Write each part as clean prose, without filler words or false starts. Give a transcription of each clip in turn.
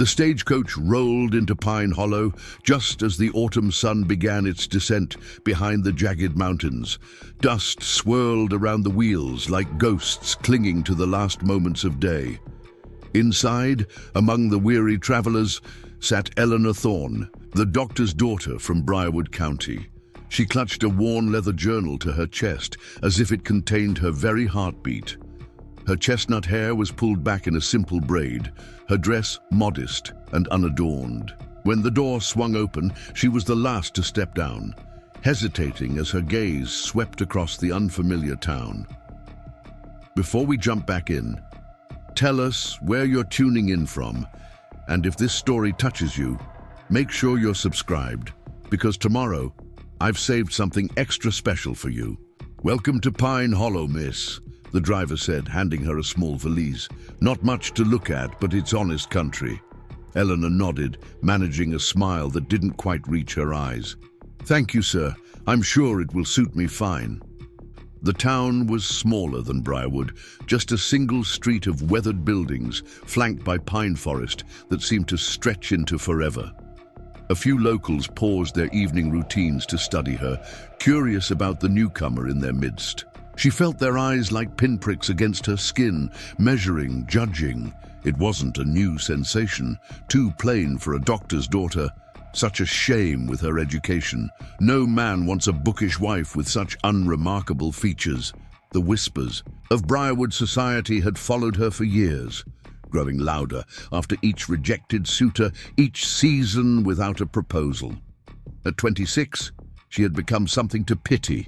The stagecoach rolled into Pine Hollow just as the autumn sun began its descent behind the jagged mountains. Dust swirled around the wheels like ghosts clinging to the last moments of day. Inside, among the weary travelers, sat Eleanor Thorne, the doctor's daughter from Briarwood County. She clutched a worn leather journal to her chest as if it contained her very heartbeat. Her chestnut hair was pulled back in a simple braid, her dress modest and unadorned. When the door swung open, she was the last to step down, hesitating as her gaze swept across the unfamiliar town. Before we jump back in, tell us where you're tuning in from, and if this story touches you, make sure you're subscribed, because tomorrow, I've saved something extra special for you. Welcome to Pine Hollow, miss, the driver said, handing her a small valise. Not much to look at, but it's honest country. Eleanor nodded, managing a smile that didn't quite reach her eyes. Thank you, sir. I'm sure it will suit me fine. The town was smaller than Briarwood, just a single street of weathered buildings flanked by pine forest that seemed to stretch into forever. A few locals paused their evening routines to study her, curious about the newcomer in their midst. She felt their eyes like pinpricks against her skin, measuring, judging. It wasn't a new sensation, too plain for a doctor's daughter. Such a shame with her education. No man wants a bookish wife with such unremarkable features. The whispers of Briarwood society had followed her for years, growing louder after each rejected suitor, each season without a proposal. At 26, she had become something to pity,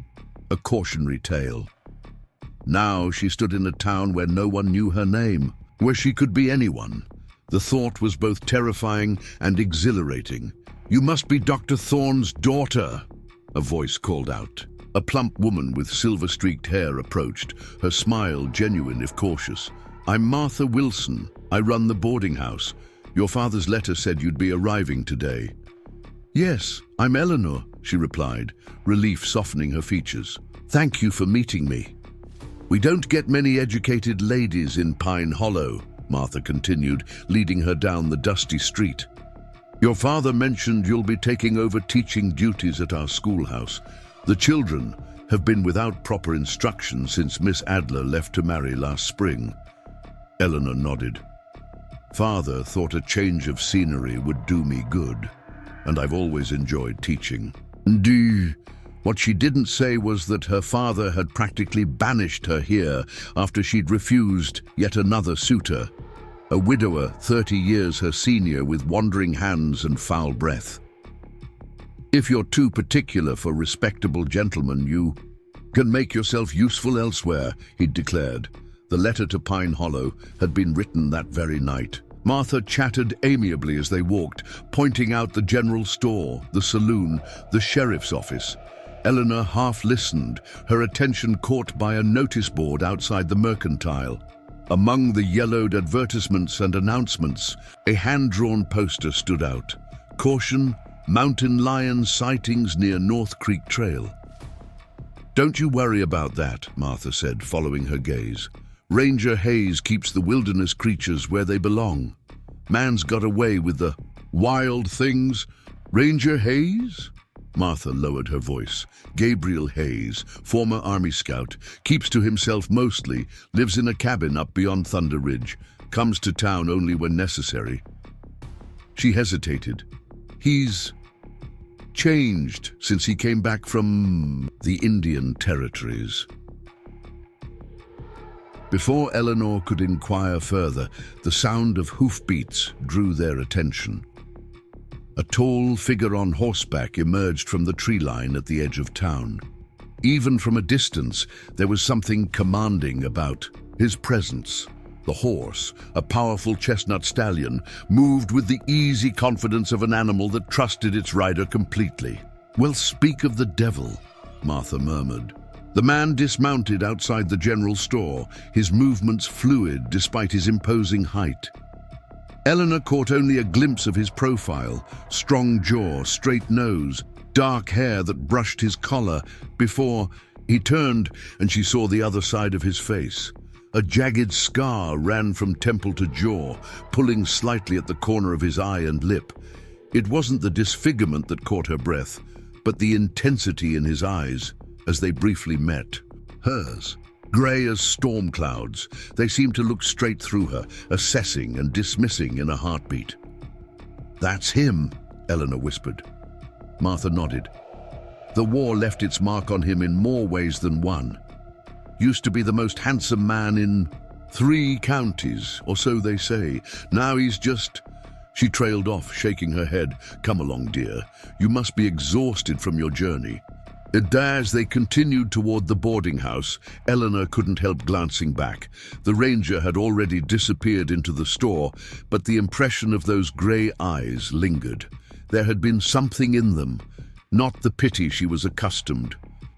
a cautionary tale. Now she stood in a town where no one knew her name, where she could be anyone. The thought was both terrifying and exhilarating. "You must be Dr. Thorne's daughter," a voice called out. A plump woman with silver-streaked hair approached, her smile genuine if cautious. "I'm Martha Wilson. I run the boarding house. Your father's letter said you'd be arriving today." "Yes, I'm Eleanor," she replied, relief softening her features. "Thank you for meeting me." "We don't get many educated ladies in Pine Hollow," Martha continued, leading her down the dusty street. "Your father mentioned you'll be taking over teaching duties at our schoolhouse. The children have been without proper instruction since Miss Adler left to marry last spring." Eleanor nodded. "Father thought a change of scenery would do me good, and I've always enjoyed teaching." What she didn't say was that her father had practically banished her here after she'd refused yet another suitor, a widower 30 years her senior with wandering hands and foul breath. "If you're too particular for respectable gentlemen, you can make yourself useful elsewhere," he'd declared. The letter to Pine Hollow had been written that very night. Martha chattered amiably as they walked, pointing out the general store, the saloon, the sheriff's office. Eleanor half listened, her attention caught by a notice board outside the mercantile. Among the yellowed advertisements and announcements, a hand-drawn poster stood out. "Caution, mountain lion sightings near North Creek Trail." "Don't you worry about that," Martha said, following her gaze. "Ranger Hayes keeps the wilderness creatures where they belong. Man's got away with the wild things." "Ranger Hayes?" Martha lowered her voice. "Gabriel Hayes, former Army scout, keeps to himself mostly, lives in a cabin up beyond Thunder Ridge, comes to town only when necessary." She hesitated. "He's changed since he came back from the Indian Territories." Before Eleanor could inquire further, the sound of hoofbeats drew their attention. A tall figure on horseback emerged from the tree line at the edge of town. Even from a distance, there was something commanding about his presence. The horse, a powerful chestnut stallion, moved with the easy confidence of an animal that trusted its rider completely. "Well, speak of the devil," Martha murmured. The man dismounted outside the general store, his movements fluid despite his imposing height. Eleanor caught only a glimpse of his profile, strong jaw, straight nose, dark hair that brushed his collar, before he turned and she saw the other side of his face. A jagged scar ran from temple to jaw, pulling slightly at the corner of his eye and lip. It wasn't the disfigurement that caught her breath, but the intensity in his eyes as they briefly met. Hers, grey as storm clouds, they seemed to look straight through her, assessing and dismissing in a heartbeat. "That's him," Eleanor whispered. Martha nodded. The war left its mark on him in more ways than one. Used to be the most handsome man in 3 counties, or so they say. Now he's just... She trailed off, shaking her head. "Come along, dear. You must be exhausted from your journey." As they continued toward the boarding house, Eleanor couldn't help glancing back. The ranger had already disappeared into the store, but the impression of those grey eyes lingered. There had been something in them, not the pity she was accustomed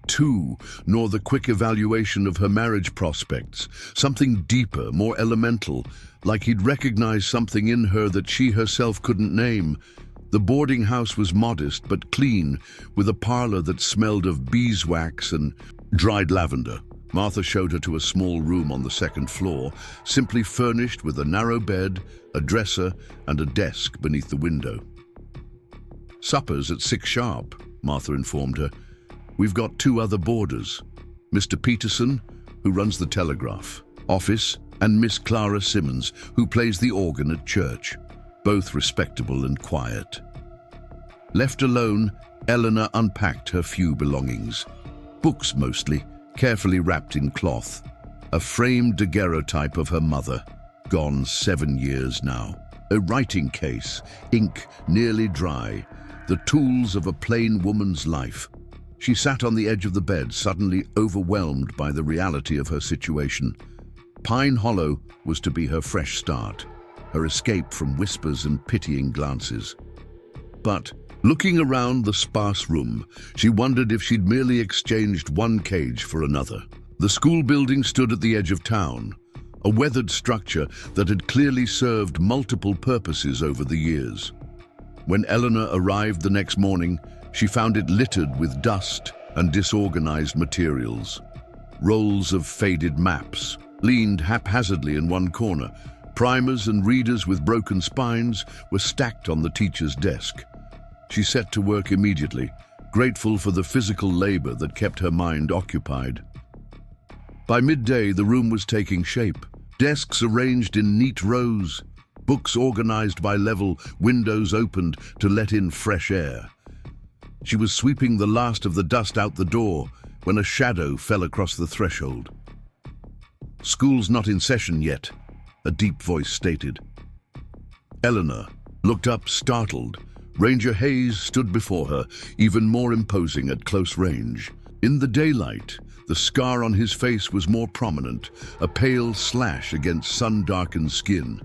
to, nor the quick evaluation of her marriage prospects. Something deeper, more elemental, like he'd recognized something in her that she herself couldn't name. The boarding house was modest but clean, with a parlor that smelled of beeswax and dried lavender. Martha showed her to a small room on the 2nd floor, simply furnished with a narrow bed, a dresser, and a desk beneath the window. "Supper's at 6 sharp," Martha informed her. "We've got 2 other boarders, Mr. Peterson, who runs the telegraph office, and Miss Clara Simmons, who plays the organ at church, both respectable and quiet." Left alone, Eleanor unpacked her few belongings. Books mostly, carefully wrapped in cloth. A framed daguerreotype of her mother, gone 7 years now. A writing case, ink nearly dry, the tools of a plain woman's life. She sat on the edge of the bed, suddenly overwhelmed by the reality of her situation. Pine Hollow was to be her fresh start, her escape from whispers and pitying glances. But, looking around the sparse room, she wondered if she'd merely exchanged one cage for another. The school building stood at the edge of town, a weathered structure that had clearly served multiple purposes over the years. When Eleanor arrived the next morning, she found it littered with dust and disorganized materials. Rolls of faded maps leaned haphazardly in one corner. Primers and readers with broken spines were stacked on the teacher's desk. She set to work immediately, grateful for the physical labor that kept her mind occupied. By midday, the room was taking shape. Desks arranged in neat rows, books organized by level, windows opened to let in fresh air. She was sweeping the last of the dust out the door when a shadow fell across the threshold. "School's not in session yet," a deep voice stated. Eleanor looked up, startled. Ranger Hayes stood before her, even more imposing at close range. In the daylight, the scar on his face was more prominent, a pale slash against sun-darkened skin.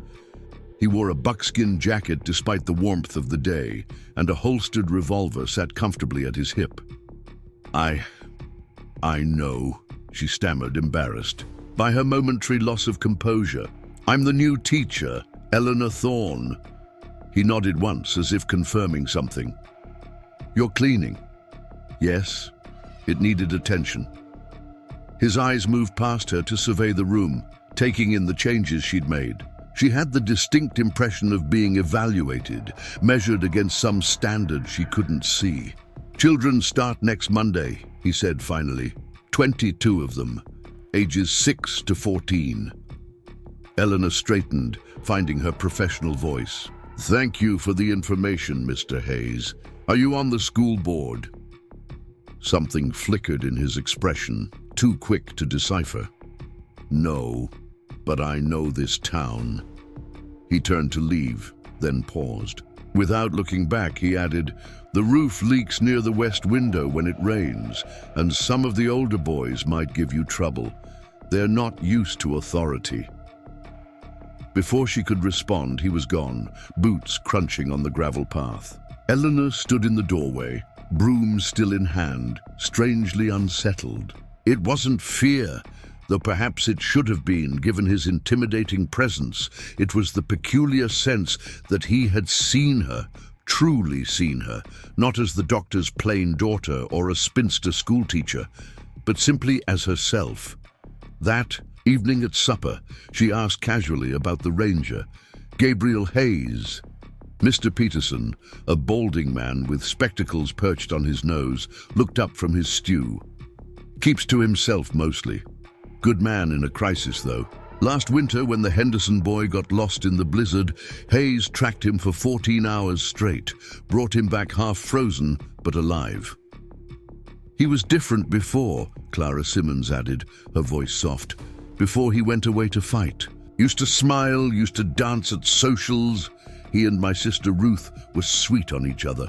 He wore a buckskin jacket despite the warmth of the day, and a holstered revolver sat comfortably at his hip. I know," she stammered, embarrassed by her momentary loss of composure. "I'm the new teacher, Eleanor Thorne." He nodded once, as if confirming something. "You're cleaning?" "Yes." It needed attention. His eyes moved past her to survey the room, taking in the changes she'd made. She had the distinct impression of being evaluated, measured against some standard she couldn't see. "Children start next Monday," he said finally. 22 of them, ages 6 to 14. Eleanor straightened, finding her professional voice. "Thank you for the information, Mr. Hayes. Are you on the school board?" Something flickered in his expression, too quick to decipher. "No, but I know this town." He turned to leave, then paused. Without looking back, he added, "The roof leaks near the west window when it rains, and some of the older boys might give you trouble. They're not used to authority." Before she could respond, he was gone, boots crunching on the gravel path. Eleanor stood in the doorway, broom still in hand, strangely unsettled. It wasn't fear, though perhaps it should have been, given his intimidating presence. It was the peculiar sense that he had seen her, truly seen her, not as the doctor's plain daughter or a spinster schoolteacher, but simply as herself. That, Evening at supper, she asked casually about the ranger, Gabriel Hayes. Mr. Peterson, a balding man with spectacles perched on his nose, looked up from his stew. Keeps to himself mostly. Good man in a crisis, though. Last winter, when the Henderson boy got lost in the blizzard, Hayes tracked him for 14 hours straight, brought him back half frozen, but alive. He was different before, Clara Simmons added, her voice soft, before he went away to fight. Used to smile, used to dance at socials. He and my sister Ruth were sweet on each other.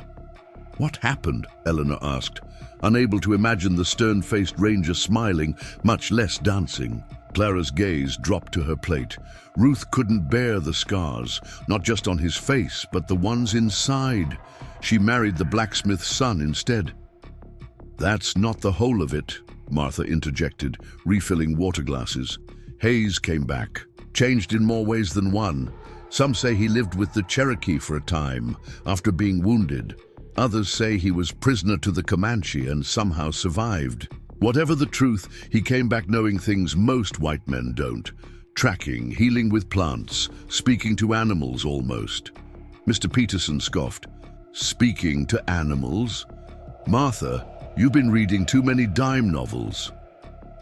What happened? Eleanor asked, unable to imagine the stern-faced ranger smiling, much less dancing. Clara's gaze dropped to her plate. Ruth couldn't bear the scars, not just on his face, but the ones inside. She married the blacksmith's son instead. That's not the whole of it, Martha interjected, refilling water glasses. Hayes came back, changed in more ways than one. Some say he lived with the Cherokee for a time, after being wounded. Others say he was prisoner to the Comanche and somehow survived. Whatever the truth, he came back knowing things most white men don't. Tracking, healing with plants, speaking to animals almost. Mr. Peterson scoffed. Speaking to animals? Martha, you've been reading too many dime novels.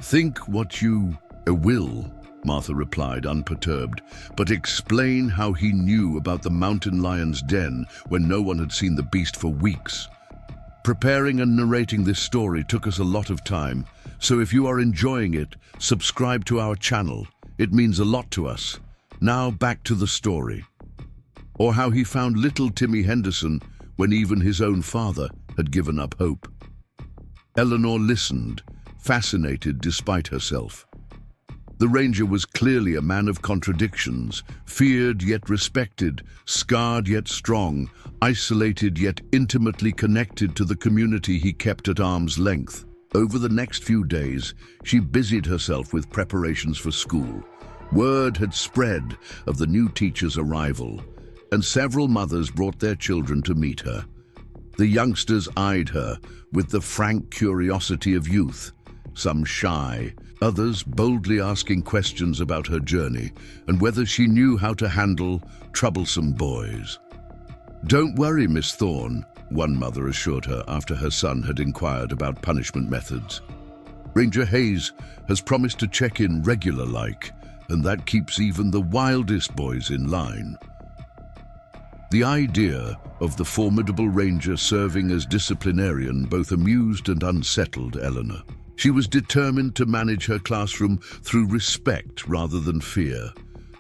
Think what you will, Martha replied, unperturbed, but explain how he knew about the mountain lion's den when no one had seen the beast for weeks. Preparing and narrating this story took us a lot of time, so if you are enjoying it, subscribe to our channel. It means a lot to us. Now back to the story. Or how he found little Timmy Henderson when even his own father had given up hope. Eleanor listened, fascinated despite herself. The ranger was clearly a man of contradictions, feared yet respected, scarred yet strong, isolated yet intimately connected to the community he kept at arm's length. Over the next few days, she busied herself with preparations for school. Word had spread of the new teacher's arrival, and several mothers brought their children to meet her. The youngsters eyed her with the frank curiosity of youth, some shy, others boldly asking questions about her journey and whether she knew how to handle troublesome boys. "Don't worry, Miss Thorne," one mother assured her after her son had inquired about punishment methods. "Ranger Hayes has promised to check in regular-like, and that keeps even the wildest boys in line." The idea of the formidable ranger serving as disciplinarian both amused and unsettled Eleanor. She was determined to manage her classroom through respect rather than fear,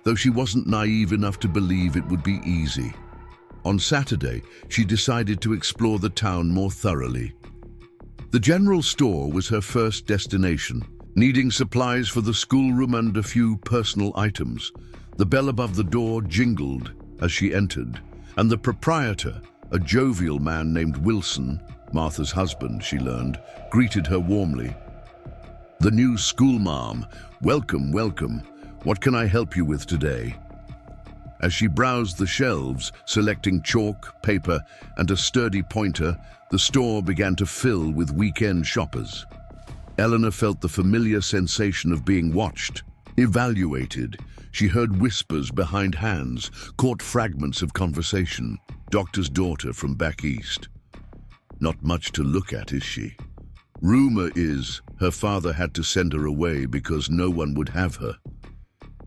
though she wasn't naive enough to believe it would be easy. On Saturday, she decided to explore the town more thoroughly. The general store was her first destination, needing supplies for the schoolroom and a few personal items. The bell above the door jingled as she entered, and the proprietor, a jovial man named Wilson, Martha's husband, she learned, greeted her warmly. "The new schoolmarm. Welcome, welcome. What can I help you with today?" As she browsed the shelves, selecting chalk, paper, and a sturdy pointer, the store began to fill with weekend shoppers. Eleanor felt the familiar sensation of being watched, evaluated. She heard whispers behind hands, caught fragments of conversation. "Doctor's daughter from back east. Not much to look at, is she? Rumor is her father had to send her away because no one would have her."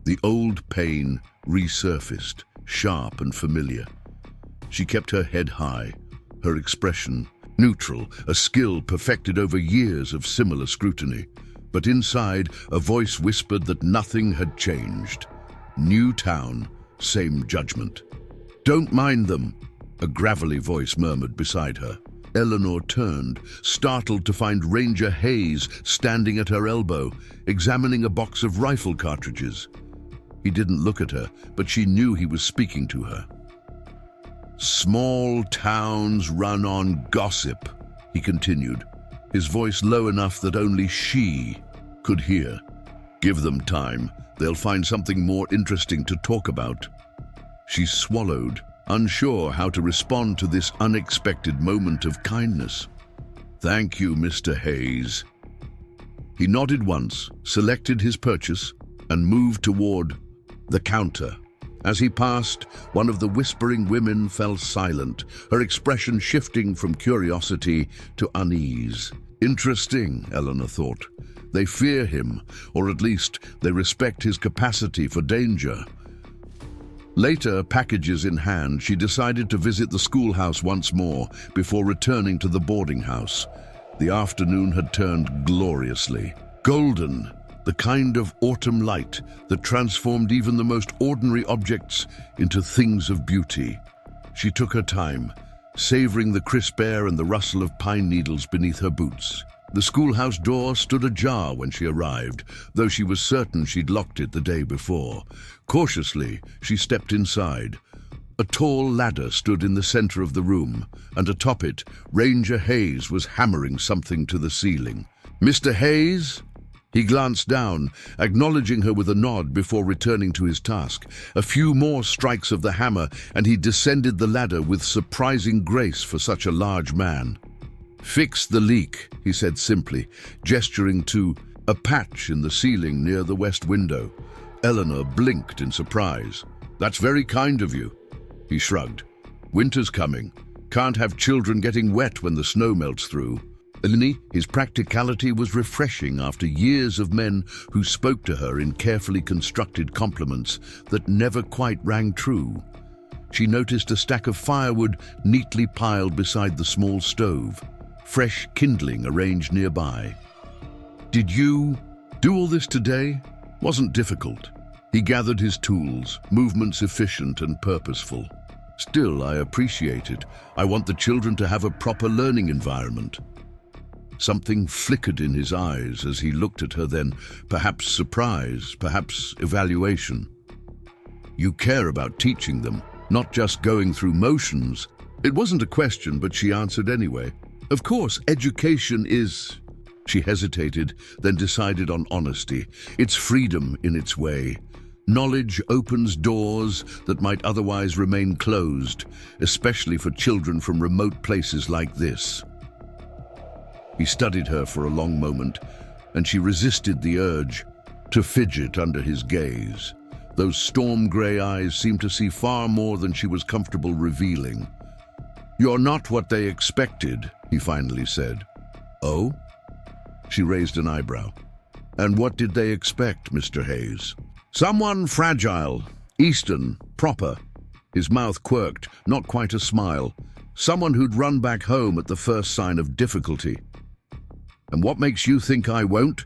The old pain resurfaced, sharp and familiar. She kept her head high, her expression neutral, a skill perfected over years of similar scrutiny. But inside, a voice whispered that nothing had changed. New town, same judgment. "Don't mind them," a gravelly voice murmured beside her. Eleanor turned, startled to find Ranger Hayes standing at her elbow, examining a box of rifle cartridges. He didn't look at her, but she knew he was speaking to her. "Small towns run on gossip," he continued, his voice low enough that only she could hear. "Give them time. They'll find something more interesting to talk about." She swallowed, unsure how to respond to this unexpected moment of kindness. "Thank you, Mr. Hayes." He nodded once, selected his purchase, and moved toward the counter. As he passed, one of the whispering women fell silent, her expression shifting from curiosity to unease. Interesting, Eleanor thought. They fear him, or at least they respect his capacity for danger. Later, packages in hand, she decided to visit the schoolhouse once more before returning to the boarding house. The afternoon had turned gloriously. Golden, the kind of autumn light that transformed even the most ordinary objects into things of beauty. She took her time, savoring the crisp air and the rustle of pine needles beneath her boots. The schoolhouse door stood ajar when she arrived, though she was certain she'd locked it the day before. Cautiously, she stepped inside. A tall ladder stood in the center of the room, and atop it, Ranger Hayes was hammering something to the ceiling. "Mr. Hayes?" He glanced down, acknowledging her with a nod before returning to his task. A few more strikes of the hammer, and he descended the ladder with surprising grace for such a large man. "Fix the leak," he said simply, gesturing to a patch in the ceiling near the west window. Eleanor blinked in surprise. "That's very kind of you." He shrugged. "Winter's coming. Can't have children getting wet when the snow melts through." His practicality was refreshing after years of men who spoke to her in carefully constructed compliments that never quite rang true. She noticed a stack of firewood neatly piled beside the small stove, fresh kindling arranged nearby. "Did you do all this today?" "Wasn't difficult." He gathered his tools, movements efficient and purposeful. "Still, I appreciate it. I want the children to have a proper learning environment." Something flickered in his eyes as he looked at her then, perhaps surprise, perhaps evaluation. "You care about teaching them, not just going through motions." It wasn't a question, but she answered anyway. "Of course, education is..." She hesitated, then decided on honesty. "It's freedom in its way. Knowledge opens doors that might otherwise remain closed, especially for children from remote places like this." He studied her for a long moment, and she resisted the urge to fidget under his gaze. Those storm-gray eyes seemed to see far more than she was comfortable revealing. "You're not what they expected," he finally said. "Oh?" She raised an eyebrow. "And what did they expect, Mr. Hayes?" "Someone fragile, Eastern, proper." His mouth quirked, not quite a smile. "Someone who'd run back home at the first sign of difficulty." "And what makes you think I won't?"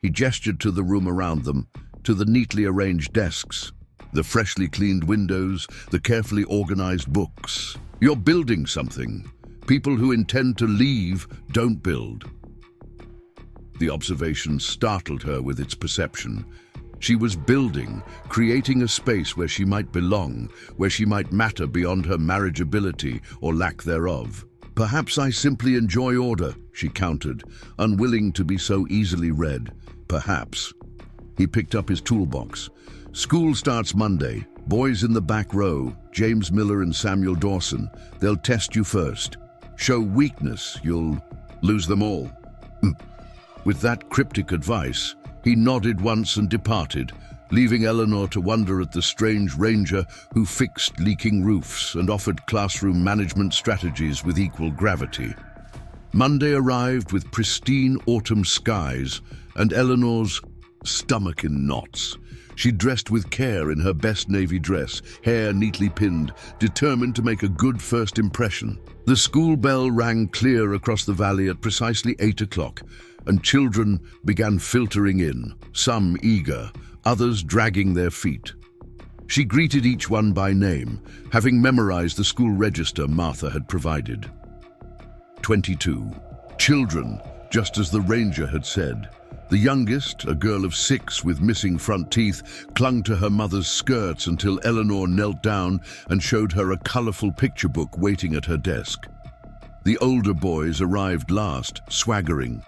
He gestured to the room around them, to the neatly arranged desks, the freshly cleaned windows, the carefully organized books. "You're building something. People who intend to leave don't build." The observation startled her with its perception. She was building, creating a space where she might belong, where she might matter beyond her marriageability or lack thereof. "Perhaps I simply enjoy order," she countered, unwilling to be so easily read. "Perhaps." He picked up his toolbox. "School starts Monday. Boys in the back row, James Miller and Samuel Dawson. They'll test you first. Show weakness, you'll lose them all." With that cryptic advice, he nodded once and departed, leaving Eleanor to wonder at the strange ranger who fixed leaking roofs and offered classroom management strategies with equal gravity. Monday arrived with pristine autumn skies and Eleanor's stomach in knots. She dressed with care in her best navy dress, hair neatly pinned, determined to make a good first impression. The school bell rang clear across the valley at precisely 8 o'clock, and children began filtering in, some eager, others dragging their feet. She greeted each one by name, having memorized the school register Martha had provided. 22. Children, just as the ranger had said. The youngest, a girl of 6 with missing front teeth, clung to her mother's skirts until Eleanor knelt down and showed her a colorful picture book waiting at her desk. The older boys arrived last, swaggering,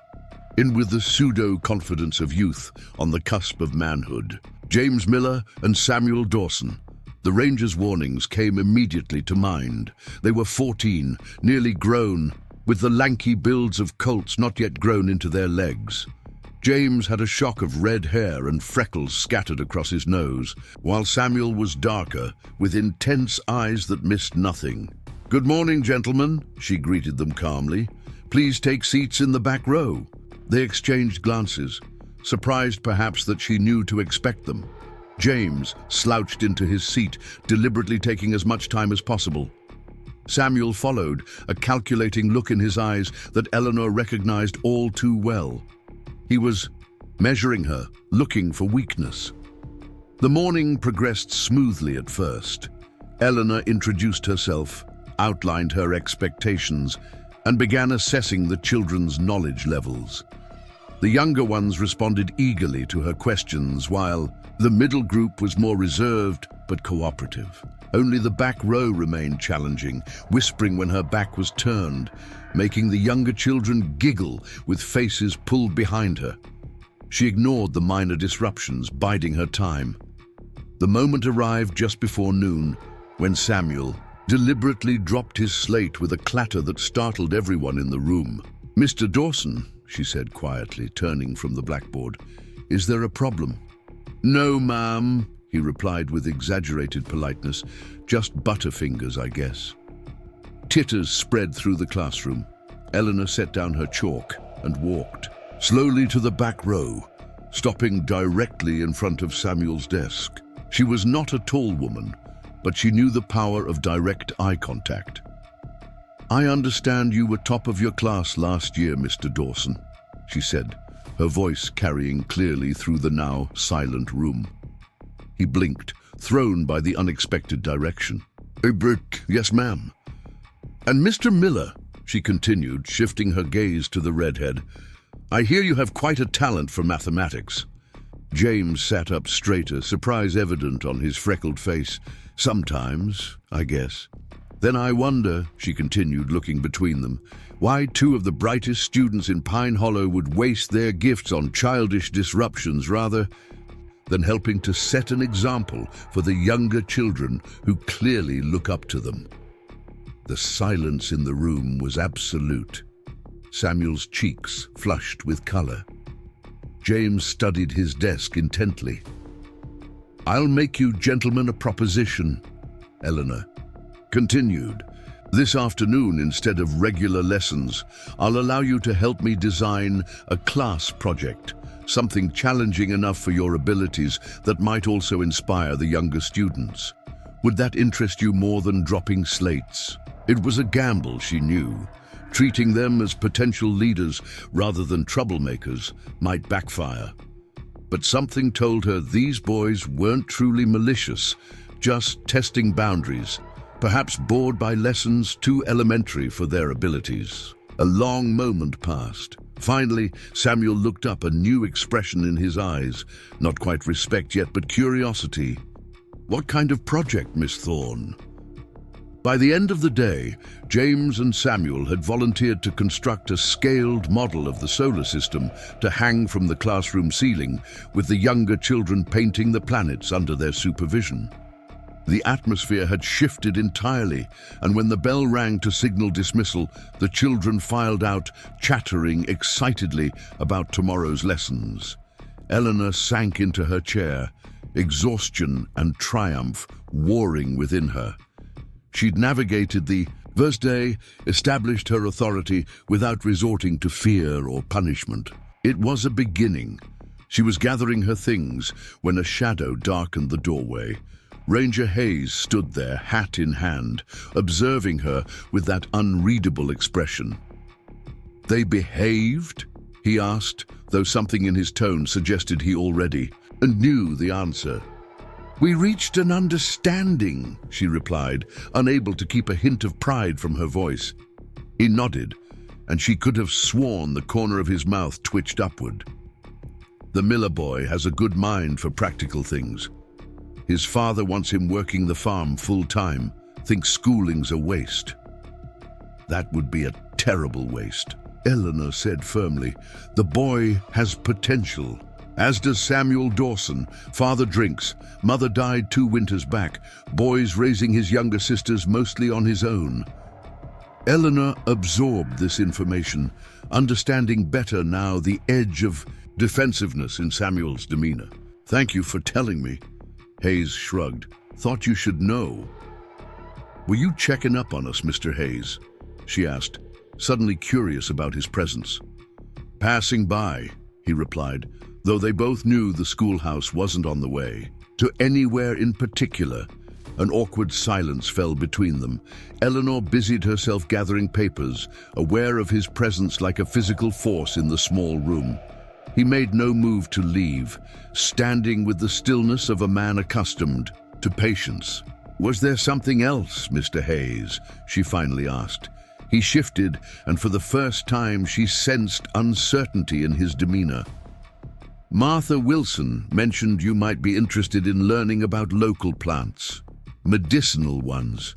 in with the pseudo-confidence of youth on the cusp of manhood. James Miller and Samuel Dawson. The ranger's warnings came immediately to mind. They were 14, nearly grown, with the lanky builds of colts not yet grown into their legs. James had a shock of red hair and freckles scattered across his nose, while Samuel was darker, with intense eyes that missed nothing. "Good morning, gentlemen," she greeted them calmly. "Please take seats in the back row." They exchanged glances, surprised perhaps that she knew to expect them. James slouched into his seat, deliberately taking as much time as possible. Samuel followed, a calculating look in his eyes that Eleanor recognized all too well. He was measuring her, looking for weakness. The morning progressed smoothly at first. Eleanor introduced herself, outlined her expectations, and began assessing the children's knowledge levels. The younger ones responded eagerly to her questions, while the middle group was more reserved but cooperative. Only the back row remained challenging, whispering when her back was turned, making the younger children giggle with faces pulled behind her. She ignored the minor disruptions, biding her time. The moment arrived just before noon, when Samuel deliberately dropped his slate with a clatter that startled everyone in the room. "Mr. Dawson," she said quietly, turning from the blackboard, "is there a problem?" "No, ma'am," he replied with exaggerated politeness. "Just butterfingers, I guess." Titters spread through the classroom. Eleanor set down her chalk and walked slowly to the back row, stopping directly in front of Samuel's desk. She was not a tall woman, but she knew the power of direct eye contact. "I understand you were top of your class last year, Mr. Dawson," she said, her voice carrying clearly through the now silent room. He blinked, thrown by the unexpected direction. Yes, ma'am." "And Mr. Miller," she continued, shifting her gaze to the redhead, "I hear you have quite a talent for mathematics." James sat up straighter, surprise evident on his freckled face. "Sometimes, I guess." "Then I wonder," she continued, looking between them, "why two of the brightest students in Pine Hollow would waste their gifts on childish disruptions rather than helping to set an example for the younger children who clearly look up to them." The silence in the room was absolute. Samuel's cheeks flushed with color. James studied his desk intently. "I'll make you gentlemen a proposition," Eleanor continued. "This afternoon, instead of regular lessons, I'll allow you to help me design a class project, something challenging enough for your abilities that might also inspire the younger students. Would that interest you more than dropping slates?" It was a gamble, she knew. Treating them as potential leaders rather than troublemakers might backfire. But something told her these boys weren't truly malicious, just testing boundaries, perhaps bored by lessons too elementary for their abilities. A long moment passed. Finally, Samuel looked up, a new expression in his eyes. Not quite respect yet, but curiosity. "What kind of project, Miss Thorne?" By the end of the day, James and Samuel had volunteered to construct a scaled model of the solar system to hang from the classroom ceiling, with the younger children painting the planets under their supervision. The atmosphere had shifted entirely, and when the bell rang to signal dismissal, the children filed out, chattering excitedly about tomorrow's lessons. Eleanor sank into her chair, exhaustion and triumph warring within her. She'd navigated the first day, established her authority without resorting to fear or punishment. It was a beginning. She was gathering her things when a shadow darkened the doorway. Ranger Hayes stood there, hat in hand, observing her with that unreadable expression. "They behaved?" he asked, though something in his tone suggested he already knew the answer. "We reached an understanding," she replied, unable to keep a hint of pride from her voice. He nodded, and she could have sworn the corner of his mouth twitched upward. "The Miller boy has a good mind for practical things. His father wants him working the farm full-time, thinks schooling's a waste." "That would be a terrible waste," Eleanor said firmly. "The boy has potential, as does Samuel Dawson. Father drinks, mother died 2 winters back, boy's raising his younger sisters mostly on his own." Eleanor absorbed this information, understanding better now the edge of defensiveness in Samuel's demeanor. "Thank you for telling me." Hayes shrugged. "Thought you should know." "Were you checking up on us, Mr. Hayes?" she asked, suddenly curious about his presence. "Passing by," he replied, though they both knew the schoolhouse wasn't on the way. To anywhere in particular, an awkward silence fell between them. Eleanor busied herself gathering papers, aware of his presence like a physical force in the small room. He made no move to leave, standing with the stillness of a man accustomed to patience. "Was there something else, Mr. Hayes?" she finally asked. He shifted, and for the first time she sensed uncertainty in his demeanor. "Martha Wilson mentioned you might be interested in learning about local plants, medicinal ones."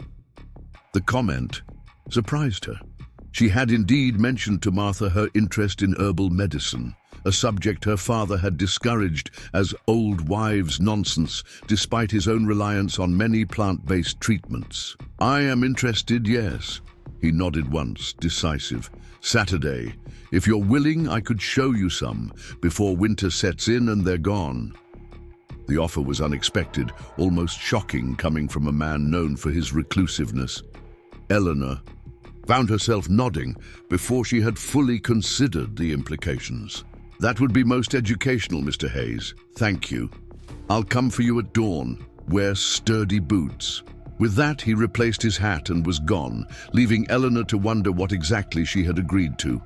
The comment surprised her. She had indeed mentioned to Martha her interest in herbal medicine, a subject her father had discouraged as old wives' nonsense, despite his own reliance on many plant-based treatments. "I am interested, yes." He nodded once, decisive. "Saturday. If you're willing, I could show you some before winter sets in and they're gone." The offer was unexpected, almost shocking, coming from a man known for his reclusiveness. Eleanor found herself nodding before she had fully considered the implications. "That would be most educational, Mr. Hayes. Thank you. I'll come for you at dawn. Wear sturdy boots." With that, he replaced his hat and was gone, leaving Eleanor to wonder what exactly she had agreed to.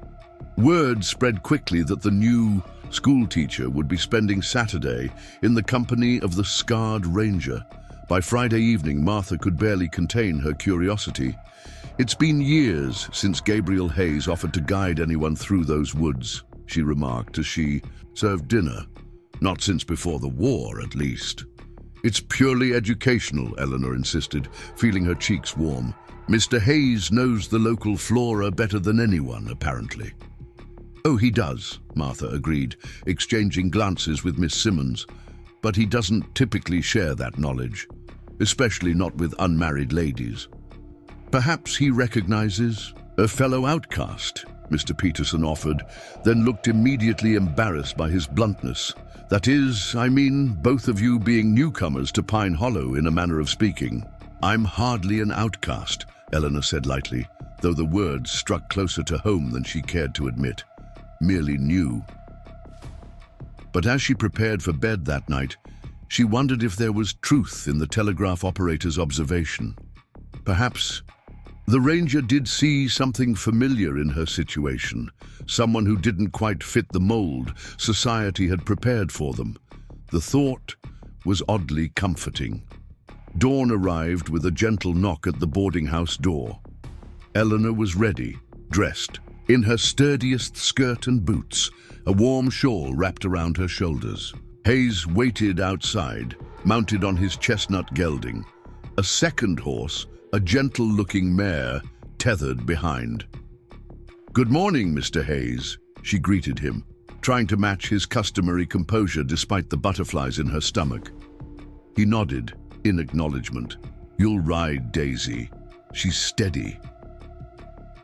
Word spread quickly that the new schoolteacher would be spending Saturday in the company of the scarred ranger. By Friday evening, Martha could barely contain her curiosity. "It's been years since Gabriel Hayes offered to guide anyone through those woods," she remarked as she served dinner. "Not since before the war, at least." "It's purely educational," Eleanor insisted, feeling her cheeks warm. "Mr. Hayes knows the local flora better than anyone, apparently." "Oh, he does," Martha agreed, exchanging glances with Miss Simmons. "But he doesn't typically share that knowledge, especially not with unmarried ladies." "Perhaps he recognizes a fellow outcast," Mr. Peterson offered, then looked immediately embarrassed by his bluntness. "That is, I mean, both of you being newcomers to Pine Hollow, in a manner of speaking." "I'm hardly an outcast," Eleanor said lightly, though the words struck closer to home than she cared to admit. "Merely new." But as she prepared for bed that night, she wondered if there was truth in the telegraph operator's observation. Perhaps the ranger did see something familiar in her situation, someone who didn't quite fit the mold society had prepared for them. The thought was oddly comforting. Dawn arrived with a gentle knock at the boarding house door. Eleanor was ready, dressed, in her sturdiest skirt and boots, a warm shawl wrapped around her shoulders. Hayes waited outside, mounted on his chestnut gelding. A second horse, a gentle-looking mare, tethered behind. "Good morning, Mr. Hayes," she greeted him, trying to match his customary composure despite the butterflies in her stomach. He nodded, in acknowledgement. "You'll ride Daisy. She's steady."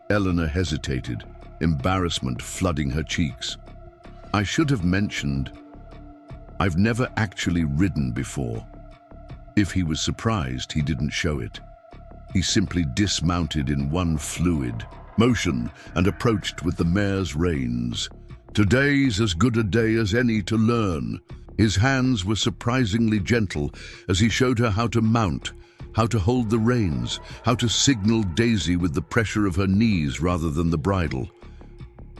Eleanor hesitated, embarrassment flooding her cheeks. "I should have mentioned, I've never actually ridden before." If he was surprised, he didn't show it. He simply dismounted in one fluid motion and approached with the mare's reins. "Today's as good a day as any to learn." His hands were surprisingly gentle as he showed her how to mount, how to hold the reins, how to signal Daisy with the pressure of her knees rather than the bridle.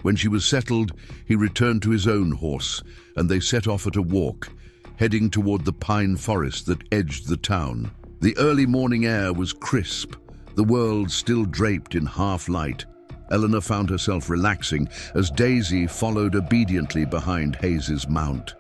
When she was settled, he returned to his own horse, and they set off at a walk, heading toward the pine forest that edged the town. The early morning air was crisp, the world still draped in half-light. Eleanor found herself relaxing as Daisy followed obediently behind Hayes's mount.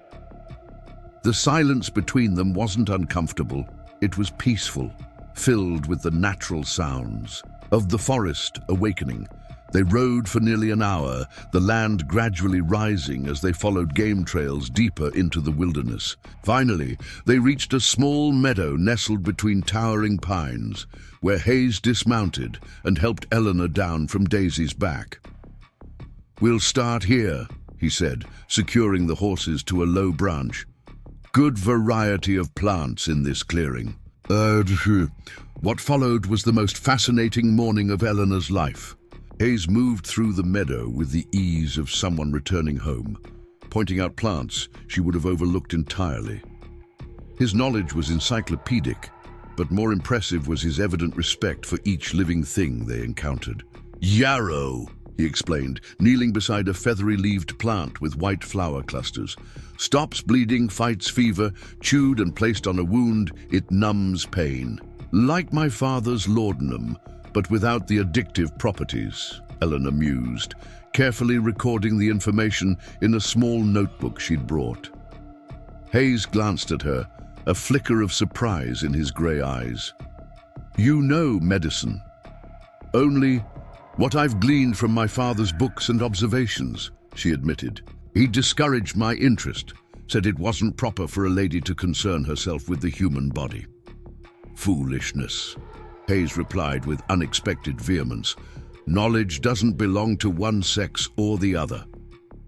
The silence between them wasn't uncomfortable. It was peaceful, filled with the natural sounds of the forest awakening. They rode for nearly an hour, the land gradually rising as they followed game trails deeper into the wilderness. Finally, they reached a small meadow nestled between towering pines, where Hayes dismounted and helped Eleanor down from Daisy's back. "We'll start here," he said, securing the horses to a low branch. "Good variety of plants in this clearing." What followed was the most fascinating morning of Eleanor's life. Hayes moved through the meadow with the ease of someone returning home, pointing out plants she would have overlooked entirely. His knowledge was encyclopedic, but more impressive was his evident respect for each living thing they encountered. "Yarrow," he explained, kneeling beside a feathery-leaved plant with white flower clusters. "Stops bleeding, fights fever, chewed and placed on a wound, it numbs pain. Like my father's laudanum, but without the addictive properties," Eleanor mused, carefully recording the information in a small notebook she'd brought. Hayes glanced at her, a flicker of surprise in his grey eyes. "You know medicine." "Only what I've gleaned from my father's books and observations," she admitted. "He discouraged my interest, said it wasn't proper for a lady to concern herself with the human body." "Foolishness," Hayes replied with unexpected vehemence. "Knowledge doesn't belong to one sex or the other."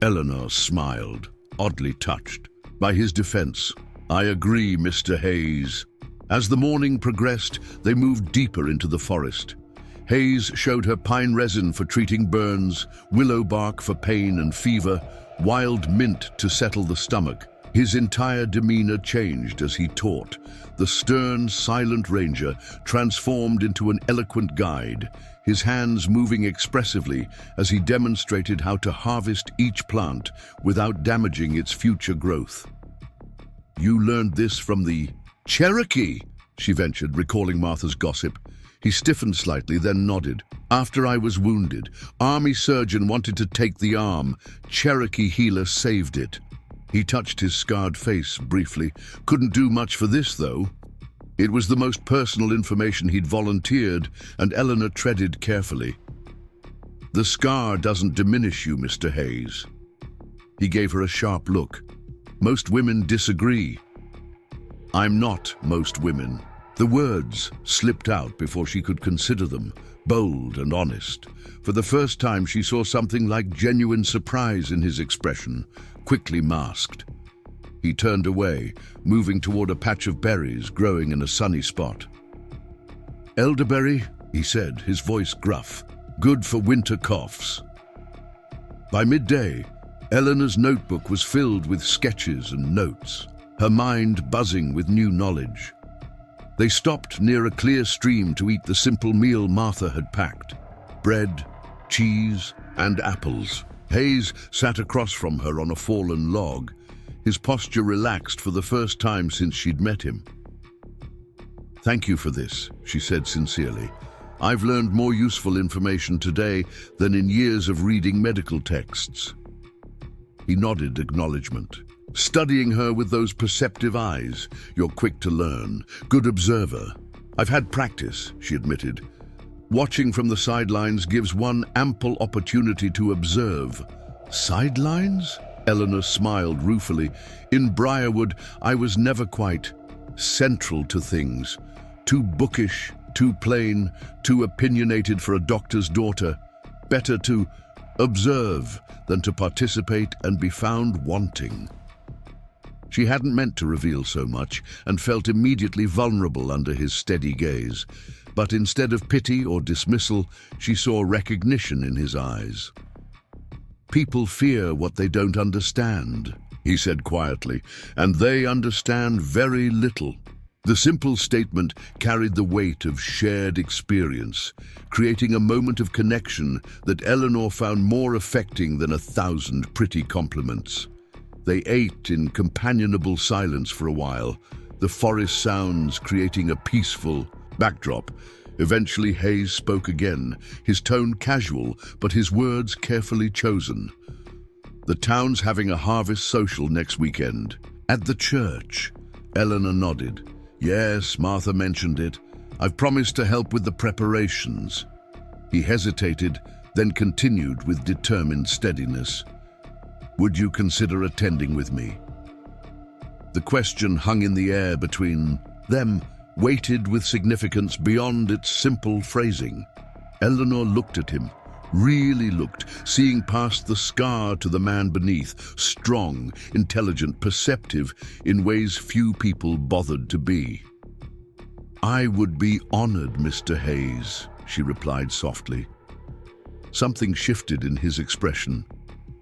Eleanor smiled, oddly touched by his defense. "I agree, Mr. Hayes." As the morning progressed, they moved deeper into the forest. Hayes showed her pine resin for treating burns, willow bark for pain and fever, wild mint to settle the stomach. His entire demeanor changed as he taught. The stern, silent ranger transformed into an eloquent guide, his hands moving expressively as he demonstrated how to harvest each plant without damaging its future growth. "You learned this from the Cherokee," she ventured, recalling Martha's gossip. He stiffened slightly, then nodded. "After I was wounded, Army surgeon wanted to take the arm. Cherokee healer saved it." He touched his scarred face briefly. "Couldn't do much for this, though." It was the most personal information he'd volunteered, and Eleanor treaded carefully. "The scar doesn't diminish you, Mr. Hayes." He gave her a sharp look. "Most women disagree." "I'm not most women." The words slipped out before she could consider them, bold and honest. For the first time she saw something like genuine surprise in his expression, quickly masked. He turned away, moving toward a patch of berries growing in a sunny spot. "Elderberry," he said, his voice gruff, "good for winter coughs." By midday, Eleanor's notebook was filled with sketches and notes, her mind buzzing with new knowledge. They stopped near a clear stream to eat the simple meal Martha had packed: bread, cheese, and apples. Hayes sat across from her on a fallen log, his posture relaxed for the first time since she'd met him. "Thank you for this," she said sincerely. "I've learned more useful information today than in years of reading medical texts." He nodded acknowledgement. "Studying her with those perceptive eyes, you're quick to learn, good observer." "I've had practice," she admitted. "Watching from the sidelines gives one ample opportunity to observe." "Sidelines?" Eleanor smiled ruefully. "In Briarwood, I was never quite central to things. Too bookish, too plain, too opinionated for a doctor's daughter. Better to observe than to participate and be found wanting." She hadn't meant to reveal so much and felt immediately vulnerable under his steady gaze. But instead of pity or dismissal, she saw recognition in his eyes. "People fear what they don't understand," he said quietly, "and they understand very little." The simple statement carried the weight of shared experience, creating a moment of connection that Eleanor found more affecting than 1,000 pretty compliments. They ate in companionable silence for a while, the forest sounds creating a peaceful backdrop. Eventually Hayes spoke again, his tone casual, but his words carefully chosen. "The town's having a harvest social next weekend." "At the church?" Eleanor nodded. "Yes, Martha mentioned it. I've promised to help with the preparations." He hesitated, then continued with determined steadiness. "Would you consider attending with me?" The question hung in the air between them, weighted with significance beyond its simple phrasing. Eleanor looked at him, really looked, seeing past the scar to the man beneath, strong, intelligent, perceptive in ways few people bothered to be. "I would be honored, Mr. Hayes," she replied softly. Something shifted in his expression.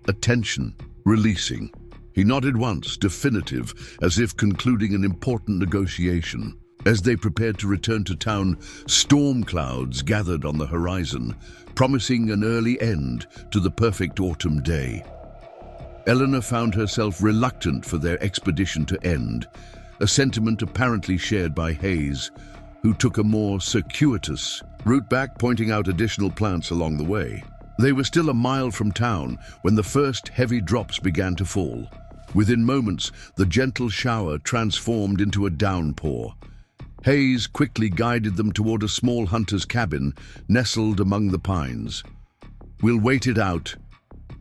Attention, releasing. He nodded once, definitive, as if concluding an important negotiation. As they prepared to return to town, storm clouds gathered on the horizon, promising an early end to the perfect autumn day. Eleanor found herself reluctant for their expedition to end, a sentiment apparently shared by Hayes, who took a more circuitous route back, pointing out additional plants along the way. They were still a mile from town when the first heavy drops began to fall. Within moments, the gentle shower transformed into a downpour. Hayes quickly guided them toward a small hunter's cabin nestled among the pines. "We'll wait it out,"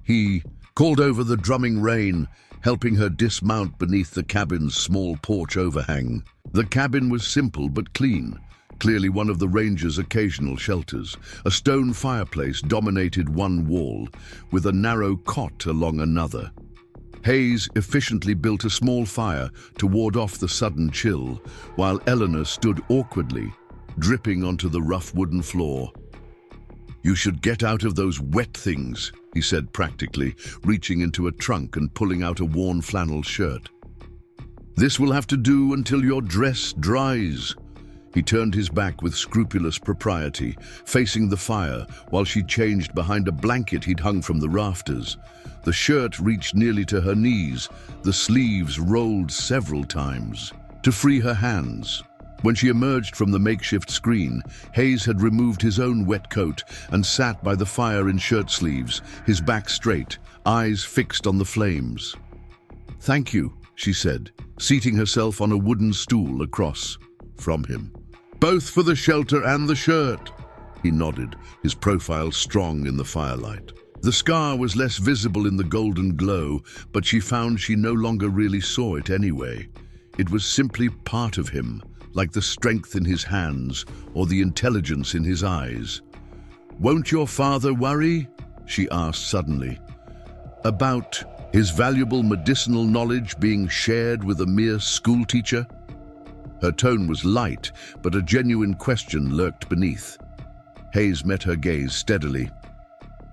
he called over the drumming rain, helping her dismount beneath the cabin's small porch overhang. The cabin was simple but clean, clearly one of the ranger's occasional shelters. A stone fireplace dominated one wall, with a narrow cot along another. Hayes efficiently built a small fire to ward off the sudden chill, while Eleanor stood awkwardly, dripping onto the rough wooden floor. "You should get out of those wet things," he said practically, reaching into a trunk and pulling out a worn flannel shirt. "This will have to do until your dress dries." He turned his back with scrupulous propriety, facing the fire while she changed behind a blanket he'd hung from the rafters. The shirt reached nearly to her knees, the sleeves rolled several times to free her hands. When she emerged from the makeshift screen, Hayes had removed his own wet coat and sat by the fire in shirt sleeves, his back straight, eyes fixed on the flames. "Thank you," she said, seating herself on a wooden stool across from him. "Both for the shelter and the shirt." He nodded, his profile strong in the firelight. The scar was less visible in the golden glow, but she found she no longer really saw it anyway. It was simply part of him, like the strength in his hands or the intelligence in his eyes. "Won't your father worry?" she asked suddenly. "About his valuable medicinal knowledge being shared with a mere schoolteacher?" Her tone was light, but a genuine question lurked beneath. Hayes met her gaze steadily.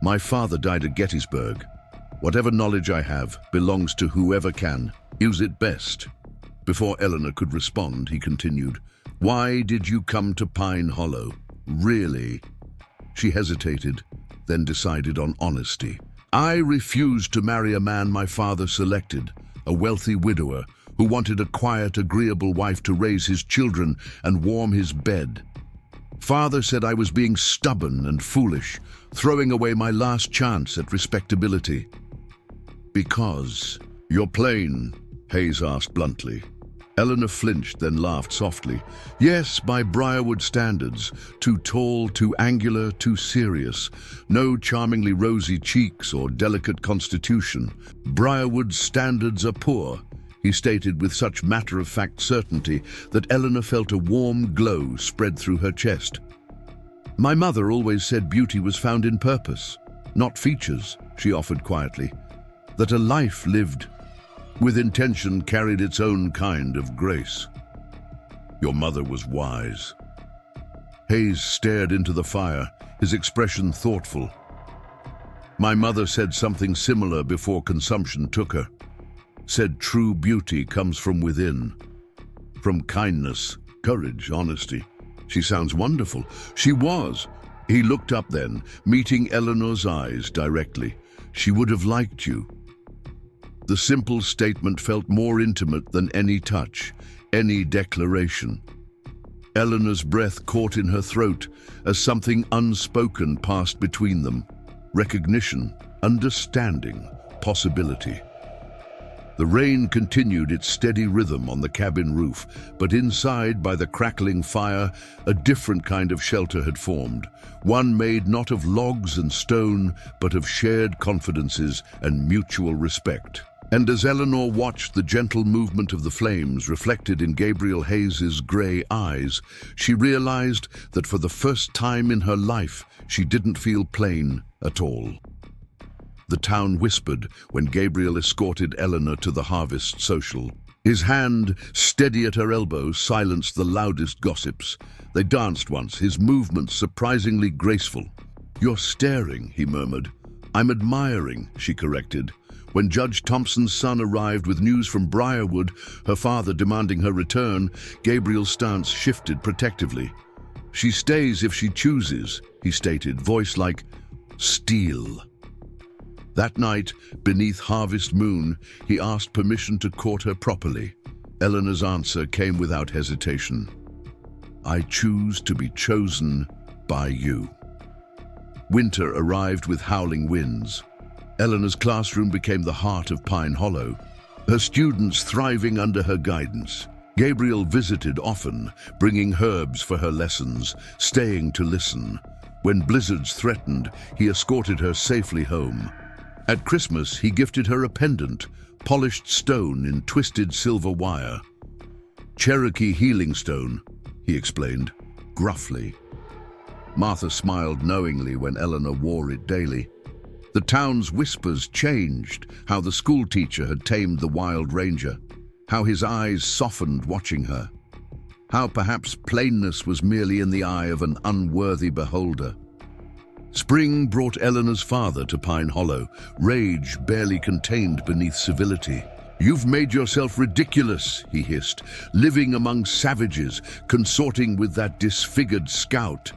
"My father died at Gettysburg. Whatever knowledge I have belongs to whoever can use it best." Before Eleanor could respond, he continued, "Why did you come to Pine Hollow? Really?" She hesitated, then decided on honesty. "I refused to marry a man my father selected, a wealthy widower who wanted a quiet, agreeable wife to raise his children and warm his bed. Father said I was being stubborn and foolish, throwing away my last chance at respectability." "Because you're plain?" Hayes asked bluntly. Eleanor flinched, then laughed softly. "Yes, by Briarwood standards. Too tall, too angular, too serious. No charmingly rosy cheeks or delicate constitution. Briarwood standards are poor," he stated with such matter-of-fact certainty that Eleanor felt a warm glow spread through her chest. "My mother always said beauty was found in purpose, not features," she offered quietly. "That a life lived with intention carried its own kind of grace." "Your mother was wise." Hayes stared into the fire, his expression thoughtful. "My mother said something similar before consumption took her. Said true beauty comes from within. From kindness, courage, honesty." "She sounds wonderful." She was. He looked up then, meeting Eleanor's eyes directly. "She would have liked you." The simple statement felt more intimate than any touch, any declaration. Eleanor's breath caught in her throat as something unspoken passed between them. Recognition, understanding, possibility. The rain continued its steady rhythm on the cabin roof, but inside, by the crackling fire, a different kind of shelter had formed, one made not of logs and stone, but of shared confidences and mutual respect. And as Eleanor watched the gentle movement of the flames reflected in Gabriel Hayes's grey eyes, she realized that for the first time in her life, she didn't feel plain at all. The town whispered when Gabriel escorted Eleanor to the harvest social. His hand, steady at her elbow, silenced the loudest gossips. They danced once, his movements surprisingly graceful. "You're staring," he murmured. "I'm admiring," she corrected. When Judge Thompson's son arrived with news from Briarwood, her father demanding her return, Gabriel's stance shifted protectively. "She stays if she chooses," he stated, voice like steel. That night, beneath harvest moon, he asked permission to court her properly. Eleanor's answer came without hesitation. "I choose to be chosen by you." Winter arrived with howling winds. Eleanor's classroom became the heart of Pine Hollow, her students thriving under her guidance. Gabriel visited often, bringing herbs for her lessons, staying to listen. When blizzards threatened, he escorted her safely home. At Christmas, he gifted her a pendant, polished stone in twisted silver wire. "Cherokee healing stone," he explained, gruffly. Martha smiled knowingly when Eleanor wore it daily. The town's whispers changed, how the schoolteacher had tamed the wild ranger, how his eyes softened watching her, how perhaps plainness was merely in the eye of an unworthy beholder. Spring brought Eleanor's father to Pine Hollow, rage barely contained beneath civility. "You've made yourself ridiculous," he hissed, "living among savages, consorting with that disfigured scout."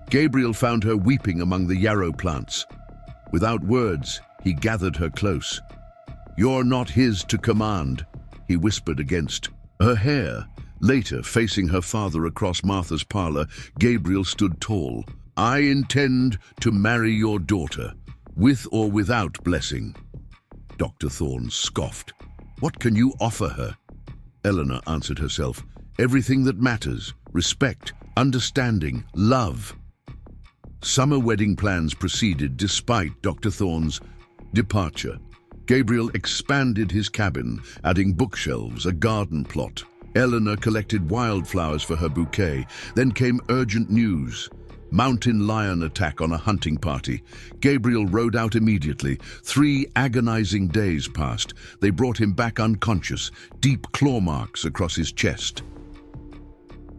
Gabriel found her weeping among the yarrow plants. Without words, he gathered her close. "You're not his to command," he whispered against her hair. Later, facing her father across Martha's parlor, Gabriel stood tall. "I intend to marry your daughter, with or without blessing." Dr. Thorne scoffed. "What can you offer her?" Eleanor answered herself. "Everything that matters: respect, understanding, love." Summer wedding plans proceeded despite Dr. Thorne's departure. Gabriel expanded his cabin, adding bookshelves, a garden plot. Eleanor collected wildflowers for her bouquet. Then came urgent news. Mountain lion attack on a hunting party. Gabriel rode out immediately. 3 agonizing days passed. They brought him back unconscious, deep claw marks across his chest.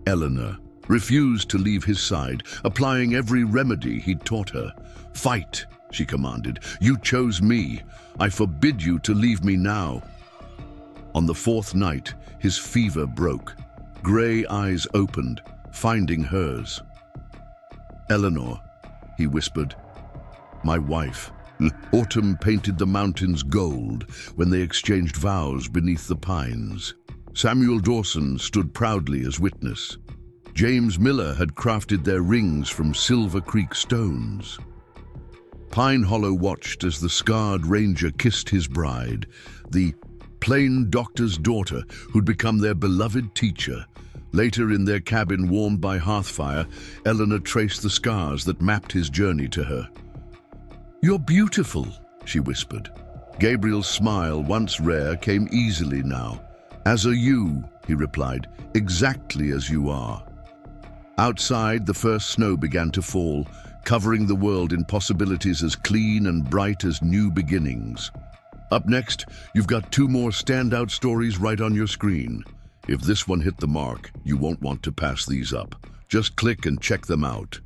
Eleanor refused to leave his side, applying every remedy he'd taught her. "Fight," she commanded. "You chose me. I forbid you to leave me now." On the 4th night, his fever broke. Gray eyes opened, finding hers. "Eleanor," he whispered, "my wife." Autumn painted the mountains gold when they exchanged vows beneath the pines. Samuel Dawson stood proudly as witness. James Miller had crafted their rings from Silver Creek stones. Pine Hollow watched as the scarred ranger kissed his bride, the plain doctor's daughter who'd become their beloved teacher. Later, in their cabin warmed by hearthfire, Eleanor traced the scars that mapped his journey to her. "You're beautiful," she whispered. Gabriel's smile, once rare, came easily now. "As are you," he replied, "exactly as you are." Outside, the first snow began to fall, covering the world in possibilities as clean and bright as new beginnings. Up next, you've got 2 more standout stories right on your screen. If this one hit the mark, you won't want to pass these up. Just click and check them out.